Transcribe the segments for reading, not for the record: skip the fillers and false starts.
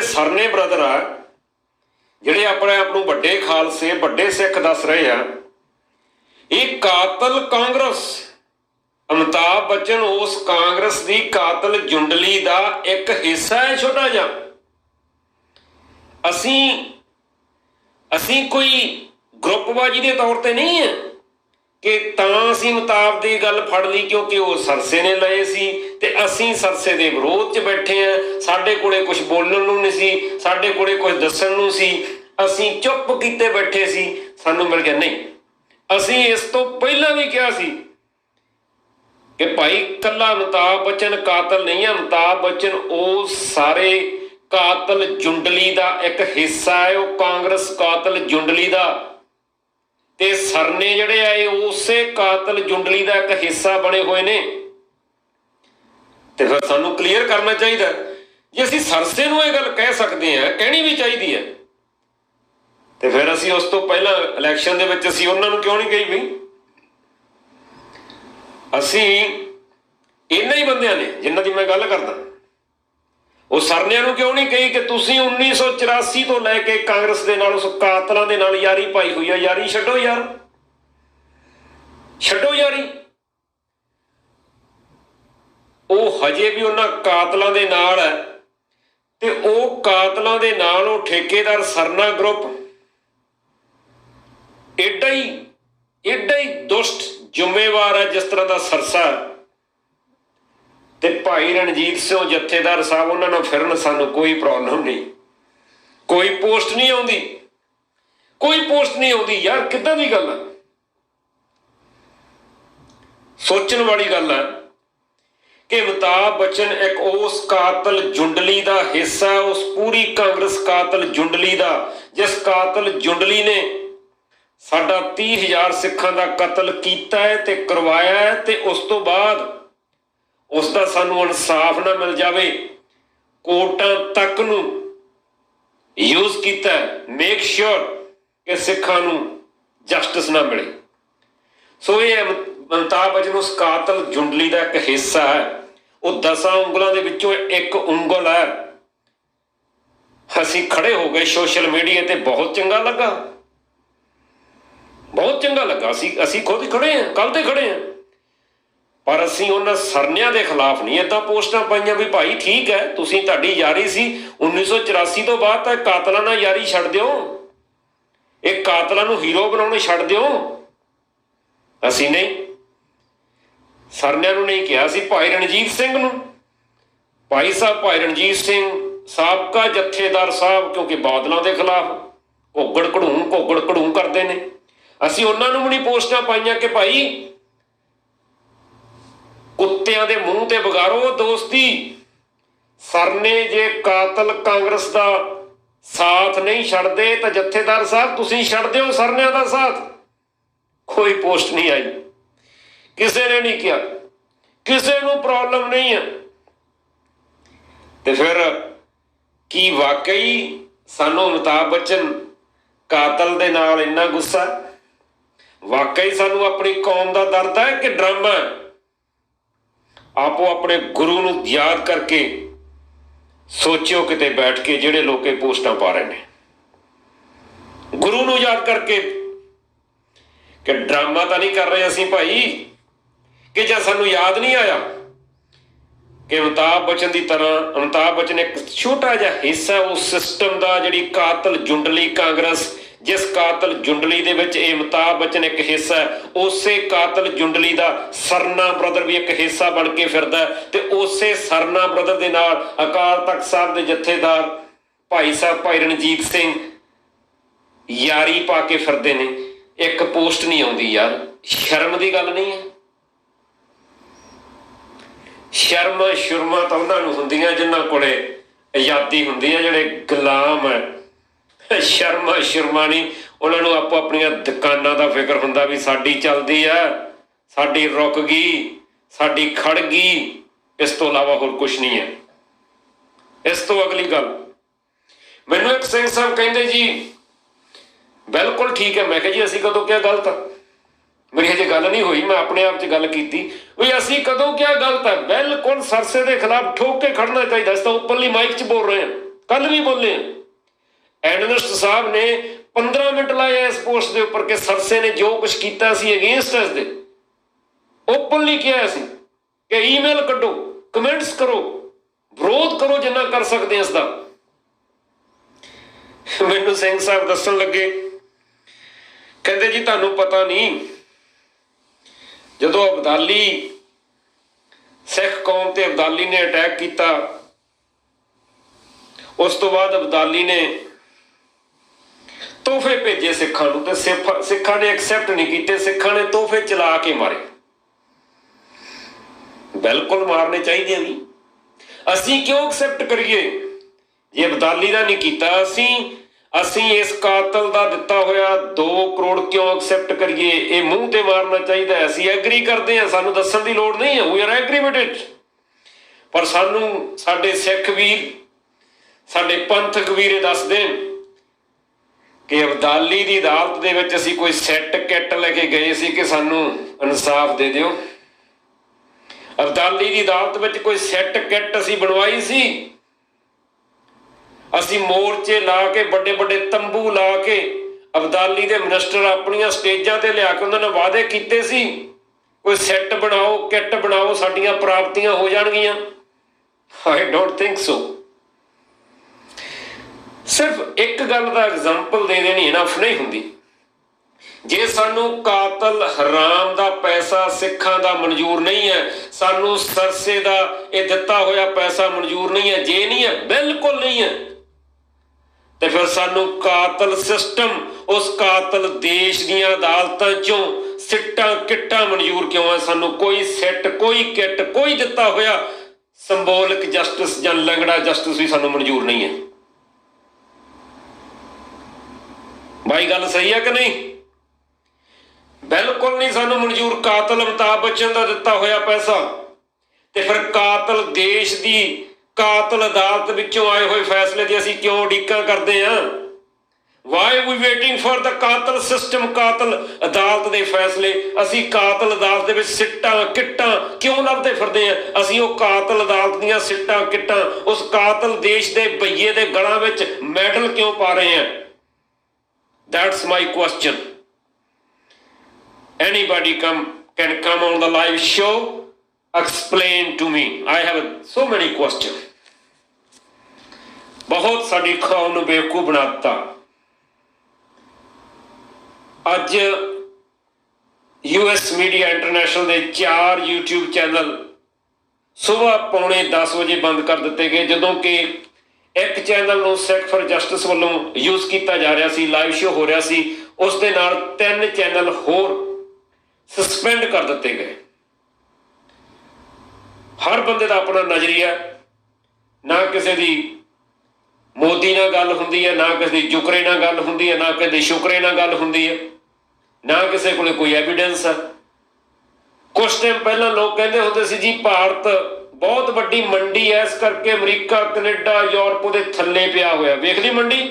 सरने ब्रदर आ ਜਿਹੜੇ ਆਪਣੇ ਆਪ ਨੂੰ ਵੱਡੇ ਖਾਲਸੇ ਵੱਡੇ ਸਿੱਖ ਦੱਸ ਰਹੇ ਆ, ਇਹ ਕਾਤਲ ਕਾਂਗਰਸ ਅਮਿਤਾਭ ਬੱਚਨ ਉਸ ਕਾਂਗਰਸ ਦੀ ਕਾਤਲ ਜੁੰਡਲੀ ਦਾ ਇੱਕ ਹਿੱਸਾ ਹੈ ਛੋਟਾ ਜਿਹਾ। ਅਸੀਂ ਕੋਈ ਗਰੁੱਪਬਾਜੀ ਦੇ ਤੌਰ ਤੇ ਨਹੀਂ ਹੈ ਕਿ ਤਾਂ ਅਸੀਂ ਅਮਿਤਾਭ ਦੀ ਗੱਲ ਫੜ ਲਈ ਕਿਉਂਕਿ ਉਹ ਸਰਸੇ ਨੇ ਲਏ ਸੀ ਤੇ ਅਸੀਂ ਸਰਸੇ ਦੇ ਵਿਰੋਧ 'ਚ ਬੈਠੇ ਹਾਂ, ਸਾਡੇ ਕੋਲੇ ਕੁਛ ਬੋਲਣ ਨੂੰ ਨਹੀਂ ਸੀ, ਸਾਡੇ ਕੋਲੇ ਕੁਛ ਦੱਸਣ ਨੂੰ ਸੀ, ਅਸੀਂ ਚੁੱਪ ਕੀਤੇ ਬੈਠੇ ਸੀ, ਸਾਨੂੰ ਮਿਲ ਗਿਆ। ਨਹੀਂ, ਅਸੀਂ ਇਸ ਤੋਂ ਪਹਿਲਾਂ ਵੀ ਕਿਹਾ ਸੀ ਕਿ ਭਾਈ ਕੱਲਾ ਅਮਿਤਾਭ ਬੱਚਨ ਕਾਤਲ ਨਹੀਂ ਹੈ, ਅਮਿਤਾਭ ਬੱਚਨ ਉਹ ਸਾਰੇ ਕਾਤਲ ਜੁੰਡਲੀ ਦਾ ਇੱਕ ਹਿੱਸਾ ਹੈ, ਉਹ ਕਾਂਗਰਸ ਕਾਤਲ ਜੁੰਡਲੀ ਦਾ ਤੇ ਸਰਨੇ ਜਿਹੜੇ ਆਏ ਉਸੇ ਕਾਤਲ ਜੁੰਡਲੀ ਦਾ ਇੱਕ ਹਿੱਸਾ ਬਣੇ ਹੋਏ ਨੇ। ਤੇ ਫਿਰ ਸਾਨੂੰ ਕਲੀਅਰ ਕਰਨਾ ਚਾਹੀਦਾ, ਜੇ ਅਸੀਂ ਸਰਸੇ ਨੂੰ ਇਹ ਗੱਲ ਕਹਿ ਸਕਦੇ ਹਾਂ, ਕਹਿਣੀ ਵੀ ਚਾਹੀਦੀ ਹੈ, ਤੇ ਫਿਰ ਅਸੀਂ ਉਸ ਤੋਂ ਪਹਿਲਾਂ ਇਲੈਕਸ਼ਨ ਦੇ ਵਿੱਚ ਅਸੀਂ ਉਹਨਾਂ ਨੂੰ ਕਿਉਂ ਨਹੀਂ ਕਹੀ ਵੀ ਅਸੀਂ ਇਹਨਾਂ ਹੀ ਬੰਦਿਆਂ ਨੇ ਜਿਨ੍ਹਾਂ ਦੀ ਮੈਂ ਗੱਲ ਕਰਦਾ, ਉਹ ਸਰਨਿਆਂ ਨੂੰ ਕਿਉਂ ਨਹੀਂ ਕਹੀ ਕਿ ਤੁਸੀਂ 1984 ਤੋਂ ਲੈ ਕੇ ਕਾਂਗਰਸ ਦੇ ਨਾਲ ਉਸ ਕਾਤਲਾਂ ਦੇ ਨਾਲ ਯਾਰੀ ਪਾਈ ਹੋਈ ਆ। ਯਾਰੀ ਛੱਡੋ ਯਾਰ, ਛੱਡੋ ਯਾਰੀ। ਉਹ ਹਜੇ ਵੀ ਉਹਨਾਂ ਕਾਤਲਾਂ ਦੇ ਨਾਲ ਹੈ ਤੇ ਉਹ ਕਾਤਲਾਂ ਦੇ ਨਾਲ ਉਹ ਠੇਕੇਦਾਰ ਸਰਨਾ ਗਰੁੱਪ ਏਡਾ ਹੀ ਦੁਸ਼ਟ ਜ਼ਿੰਮੇਵਾਰ ਹੈ ਜਿਸ ਤਰ੍ਹਾਂ ਦਾ ਸਰਸਾ ਤੇ ਭਾਈ ਰਣਜੀਤ ਸਿੰਘ ਜਥੇਦਾਰ ਸਾਹਿਬ ਉਹਨਾਂ ਨਾਲ ਫਿਰਨ, ਸਾਨੂੰ ਕੋਈ ਪ੍ਰੋਬਲਮ ਨਹੀਂ, ਕੋਈ ਪੋਸਟ ਨਹੀਂ ਆਉਂਦੀ, ਕੋਈ ਪੋਸਟ ਨਹੀਂ ਆਉਂਦੀ। ਯਾਰ ਕਿੱਦਾਂ ਦੀ ਗੱਲ ਹੈ, ਸੋਚਣ ਵਾਲੀ ਗੱਲ ਹੈ ਕਿ ਅਮਿਤਾਭ ਬੱਚਨ ਇੱਕ ਉਸ ਕਾਤਲ ਜੁੰਡਲੀ ਦਾ ਹਿੱਸਾ, ਉਸ ਪੂਰੀ ਕਾਂਗਰਸ ਕਾਤਲ ਜੁੰਡਲੀ ਦਾ, ਜਿਸ ਕਾਤਲ ਜੁੰਡਲੀ ਨੇ ਸਾਡਾ 30,000 ਸਿੱਖਾਂ ਦਾ ਕਤਲ ਕੀਤਾ ਹੈ ਤੇ ਕਰਵਾਇਆ ਹੈ, ਤੇ ਉਸ ਤੋਂ ਬਾਅਦ ਉਸ ਦਾ ਸਾਨੂੰ ਇਨਸਾਫ ਨਾ ਮਿਲ ਜਾਵੇ, ਕੋਰਟਾਂ ਤੱਕ ਨੂੰ ਯੂਜ਼ ਕੀਤਾ, ਮੇਕ ਸ਼ੋਰ ਕਿ ਸਿੱਖਾਂ ਨੂੰ ਜਸਟਿਸ ਨਾ ਮਿਲੇ। ਸੋ ਇਹ ਅਮਿਤਾਭ ਬੱਚਨ ਉਸ ਕਾਤਲ ਜੁੰਡਲੀ ਦਾ ਇੱਕ ਹਿੱਸਾ ਹੈ, ਉਹ 10 ਉਂਗਲਾਂ ਦੇ ਵਿੱਚੋਂ ਇੱਕ ਉਂਗਲ ਹੈ। ਅਸੀਂ ਖੜੇ ਹੋ ਗਏ ਸੋਸ਼ਲ ਮੀਡੀਆ ਤੇ, ਬਹੁਤ ਚੰਗਾ ਲੱਗਾ, ਬਹੁਤ ਚੰਗਾ ਲੱਗਾ। ਅਸੀਂ ਖੁਦ ਹੀ ਖੜੇ ਹਾਂ, ਕੱਲ ਤੇ ਖੜੇ ਹਾਂ, ਪਰ ਅਸੀਂ ਉਹਨਾਂ ਸਰਨਿਆਂ ਦੇ ਖਿਲਾਫ ਨਹੀਂ ਏਦਾਂ ਪੋਸਟਾਂ ਪਾਈਆਂ ਵੀ ਭਾਈ ਠੀਕ ਹੈ, ਤੁਸੀਂ ਤੁਹਾਡੀ ਯਾਰੀ ਸੀ 1984 ਤੋਂ ਬਾਅਦ ਤਾਂ ਕਾਤਲਾਂ ਨਾਲ ਯਾਰੀ ਛੱਡ ਦਿਓ, ਇਹ ਕਾਤਲਾਂ ਨੂੰ ਹੀਰੋ ਬਣਾਉਣੇ ਛੱਡ ਦਿਓ। ਅਸੀਂ ਨਹੀਂ, ਸਰਨਿਆਂ ਨੂੰ ਨਹੀਂ ਕਿਹਾ ਸੀ, ਭਾਈ ਰਣਜੀਤ ਸਿੰਘ ਨੂੰ, ਭਾਈ ਸਾਹਿਬ ਭਾਈ ਰਣਜੀਤ ਸਿੰਘ ਸਾਬਕਾ ਜਥੇਦਾਰ ਸਾਹਿਬ, ਕਿਉਂਕਿ ਬਾਦਲਾਂ ਦੇ ਖਿਲਾਫ ਘੋਗੜ ਘੜੂੰ ਕਰਦੇ ਨੇ, ਅਸੀਂ ਉਹਨਾਂ ਨੂੰ ਵੀ ਨਹੀਂ ਪੋਸਟਾਂ ਪਾਈਆਂ ਕਿ ਭਾਈ ਕੁੱਤਿਆਂ ਦੇ ਮੂੰਹ ਤੇ ਵਿਗਾੜੋ ਦੋਸਤੀ। ਸਰਨੇ ਜੇ ਕਾਤਲ ਕਾਂਗਰਸ ਦਾ ਸਾਥ ਨਹੀਂ ਛੱਡਦੇ ਤਾਂ ਜਥੇਦਾਰ ਸਾਹਿਬ ਤੁਸੀਂ ਛੱਡ ਦਿਓ ਸਰਨਿਆਂ ਦਾ ਸਾਥ। ਕੋਈ ਪੋਸਟ ਨਹੀਂ ਆਈ, ਕਿਸੇ ਨੇ ਨਹੀਂ ਕਿਹਾ, ਕਿਸੇ ਨੂੰ ਪ੍ਰੋਬਲਮ ਨਹੀਂ ਹੈ। ਤੇ ਫਿਰ ਕੀ ਵਾਕਈ ਸਾਨੂੰ ਅਮਿਤਾਭ ਬੱਚਨ ਕਾਤਲ ਦੇ ਨਾਲ ਇੰਨਾ ਗੁੱਸਾ? ਵਾਕਈ ਸਾਨੂੰ ਆਪਣੀ ਕੌਮ ਦਾ ਦਰਦ ਹੈ ਕਿ ਡਰਾਮਾ? ਆਪੋ ਆਪਣੇ ਗੁਰੂ ਨੂੰ ਯਾਦ ਕਰਕੇ ਸੋਚਿਓ ਕਿਤੇ ਬੈਠ ਕੇ, ਜਿਹੜੇ ਲੋਕ ਪੋਸਟਾਂ ਪਾ ਰਹੇ ਨੇ, ਗੁਰੂ ਨੂੰ ਯਾਦ ਕਰਕੇ ਕਿ ਡਰਾਮਾ ਤਾਂ ਨਹੀਂ ਕਰ ਰਹੇ ਅਸੀਂ ਭਾਈ, ਕਿ ਜਾਂ ਸਾਨੂੰ ਯਾਦ ਨਹੀਂ ਆਇਆ ਕਿ ਅਮਿਤਾਭ ਬੱਚਨ ਦੀ ਤਰ੍ਹਾਂ ਅਮਿਤਾਭ ਬੱਚਨ ਇੱਕ ਛੋਟਾ ਜਿਹਾ ਹਿੱਸਾ ਉਸ ਸਿਸਟਮ ਦਾ, ਜਿਹੜੀ ਕਾਤਲ ਜੁੰਡਲੀ ਕਾਂਗਰਸ, ਜਿਸ ਕਾਤਲ ਜੁੰਡਲੀ ਦੇ ਵਿੱਚ ਇਹ ਅਮਿਤਾਭ ਬੱਚਨ ਇੱਕ ਹਿੱਸਾ ਹੈ, ਉਸੇ ਕਾਤਲ ਜੁੰਡਲੀ ਦਾ ਸਰਨਾ ਬ੍ਰਦਰ ਵੀ ਇੱਕ ਹਿੱਸਾ ਬਣ ਕੇ ਫਿਰਦਾ ਤੇ ਉਸੇ ਸਰਨਾ ਬ੍ਰਦਰ ਦੇ ਨਾਲ ਅਕਾਲ ਤਖਤ ਸਾਹਿਬ ਦੇ ਜਥੇਦਾਰ ਭਾਈ ਸਾਹਿਬ ਭਾਈ ਰਣਜੀਤ ਸਿੰਘ ਯਾਰੀ ਪਾ ਕੇ ਫਿਰਦੇ ਨੇ। ਇੱਕ ਪੋਸਟ ਨਹੀਂ ਆਉਂਦੀ ਯਾਰ, ਸ਼ਰਮ ਦੀ ਗੱਲ ਨਹੀਂ ਹੈ? ਸ਼ਰਮ ਸ਼ੁਰਮਾ ਤਾਂ ਉਹਨਾਂ ਨੂੰ ਹੁੰਦੀਆਂ ਜਿਨ੍ਹਾਂ ਕੋਲੇ ਆਜ਼ਾਦੀ ਹੁੰਦੀ ਹੈ, ਜਿਹੜੇ ਗੁਲਾਮ ਹੈ। ਸ਼ਰਮਾ ਸ਼ੁਰਮਾ ਨਹੀਂ, ਉਹਨਾਂ ਨੂੰ ਆਪੋ ਆਪਣੀਆਂ ਦੁਕਾਨਾਂ ਦਾ ਫਿਕਰ ਹੁੰਦਾ ਵੀ ਸਾਡੀ ਚੱਲਦੀ ਆ, ਸਾਡੀ ਰੁਕ ਗਈ, ਸਾਡੀ ਖੜ ਗਈ, ਇਸ ਤੋਂ ਇਲਾਵਾ ਹੋਰ ਕੁਛ ਨਹੀਂ ਹੈ। ਇਸ ਤੋਂ ਅਗਲੀ ਗੱਲ, ਮੈਨੂੰ ਇੱਕ ਸਿੰਘ ਸਾਹਿਬ ਕਹਿੰਦੇ ਜੀ ਬਿਲਕੁਲ ਠੀਕ ਹੈ। ਮੈਂ ਕਿਹਾ ਜੀ ਅਸੀਂ ਕਦੋਂ ਕਿਹਾ ਗਲਤ ਆ? ਮੇਰੀ ਹਜੇ ਗੱਲ ਨਹੀਂ ਹੋਈ, ਮੈਂ ਆਪਣੇ ਆਪ 'ਚ ਗੱਲ ਕੀਤੀ ਵੀ ਅਸੀਂ ਕਦੋਂ ਕਿਹਾ ਗਲਤ ਹੈ। ਬਿਲਕੁਲ ਸਰਸੇ ਦੇ ਖਿਲਾਫ ਠੋਕ ਕੇ ਖੜਨਾ ਚਾਹੀਦਾ। ਅਸੀਂ ਤਾਂ ਉੱਪਰਲੀ ਮਾਈਕ 'ਚ ਬੋਲ ਰਹੇ ਹਾਂ, कल भी बोले एनालिस्ट साहब ने 15 मिनट लाए इस पोस्ट के उपर कि सरसे ने जो कुछ किया अगेंस्ट इस दे ओपनली किया कि ईमेल कड्डो, कमेंट्स करो, विरोध करो जिन्ना कर सकते इसका। मैनू सिंह साहब दसन लगे, कहते जी तुहानू पता नहीं, जदों अब्दाली सिख कौम ते अब्दाली ने अटैक किया, उस तो बाद अब्दाली ने तोहफे भेजे सिखां नूं ते सिखां ने एक्सैप्ट नहीं किए, सिखां ने तोहफे चला के मारे। बिल्कुल मारने चाहिए भी, असी क्यों एक्सैप्ट करिए जे अब्दाली का नहीं किया, असी इस कातल का दिता होया 2 करोड़ क्यों एक्सैप्ट करिए? ये मूँह ते मारना चाहिए। असी एग्री करते हैं, सानू दस्सण की लोड़ नहीं है, we are agree with it. पर सानू साडे सिख वीर, साडे पंथक वीर दस देन कि अब्दाली की अदालत दे विच असी कोई सैट किट लेके गए सी कि सानू इंसाफ दे दिओ। अब्दाली की अदालत में कोई सैट किट असी बनवाई सी? असी मोर्चे ला के बड़े बड़े तंबू ला के अब्दाली के मिनिस्टर अपन स्टेजा ते लिया के उन्होंने वादे किए सी कोई सैट बनाओ, किट बनाओ, साडियां प्राप्तियां हो जाणगियां। I don't think so. सिर्फ एक गल का एग्जाम्पल दे देनी इनफ नहीं हुंदी। जे सानू कातल हराम दा पैसा सिखां दा मंजूर नहीं है, सानू सरसे दा ये दिता होया पैसा मंजूर नहीं है, जे नहीं है, बिल्कुल नहीं है, तो फिर सानू कातल सिस्टम, उस कातल देश दीयां अदालतां चों सिट्टां किट्टां मंजूर क्यों है? सानू कोई सिट, कोई किट, कोई दिता होया संबोलिक जस्टिस जां लंगड़ा जस्टिस भी सानू मंजूर नहीं है। भाई गल सही है कि नहीं? बिल्कुल नहीं सानू मंजूर। कातल अमिताभ बच्चन का दिता होया पैसा, तो फिर कातल देश की कातल अदालत विचों आए हुए फैसले की असी क्यों उड़ीकां करते हैं? Why we waiting for the कातल सिस्टम, कातल अदालत के फैसले? असी कातल अदालत दे विच सिट्टां किट्टां क्यों लभदे फिरदे हैं? असी वो कातल अदालत दीयां सिट्टां किट्टां उस कातल देश के बईए के गलां विच मैडल क्यों पा रहे हैं? That's my question. Anybody can come on the live show, explain to me. I have so many questions. बहुत साड़ी कौम नूं बेवकूफ बनाता। अज US मीडिया इंटरनेशनल के 4 YouTube चैनल सुबह 9:45 बजे बंद कर दिते गए, जदों कि एक चैनल नूं सिख फॉर जस्टिस वालों यूज किया जा रहा सी, लाइव शो हो रहा सी, उस दे नाल 3 चैनल होर सस्पेंड कर दिते गए। हर बंदे का अपना नजरिया, ना किसी की मोदी नाल गल हुंदी है, ना किसी की जुकरे नाल गल हुंदी है, ना किसी शुकरे नाल गल हुंदी है, ना किसी को कोई एविडेंस है। कुछ टाइम पहला लोग कहते होंदे सी जी भारत बहुत वड्डी मंडी है, इस करके अमरीका, कनेडा, यूरोप उहदे थल्ले पिया होया। वेख ली मंडी,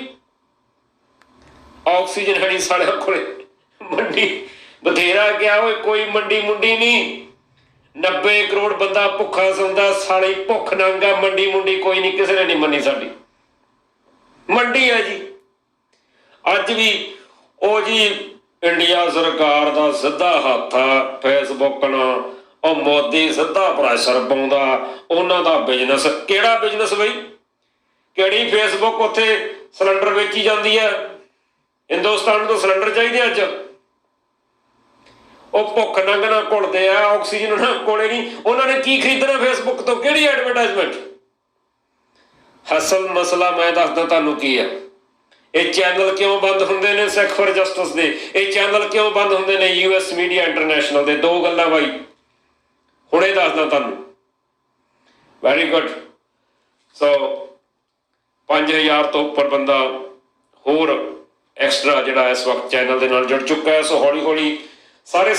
ऑक्सीजन है नहीं साढ़े कोले, मंडी बथेरा गया हो, कोई मंडी मुंडी नहीं। 90 करोड़ बंदा भुखा सौंदा, साली भुख नंगा, मंडी मुंडी कोई नहीं, किसी ने नहीं मनी साडी मंडी है जी। अज भी ओ जी इंडिया सरकार का सीधा हथ आ फेसबुक नाल, और मोदी सीधा प्रैशर पाउंदा उन्हां दा बिजनस। किहड़ा बिजनस बई? किहड़ी फेसबुक उत्थे सिलेंडर वेची जाती है? हिंदुस्तान तो सिलेंडर चाहिए अज। भुख नंग ना घुलते आ, ऑक्सीजन उन्होंने कोले नहीं, उन्होंने की खरीदना फेसबुक तो? किहड़ी एडवरटाइजमेंट? असल मसला मैं दसदा तुहानूं की है। ये चैनल क्यों बंद होंदे ने सिख फॉर जस्टिस दे? ये चैनल क्यों बंद होंदे ने US मीडिया इंटरनेशनल दे? 2 गल्लां भाई हुणे दसदा तुहानूं। Very good. सो 5000 तो उपर बंदा होर एक्सट्रा जिहड़ा इस वक्त चैनल दे नाल जुड़ चुका है। सो हौली हौली सारे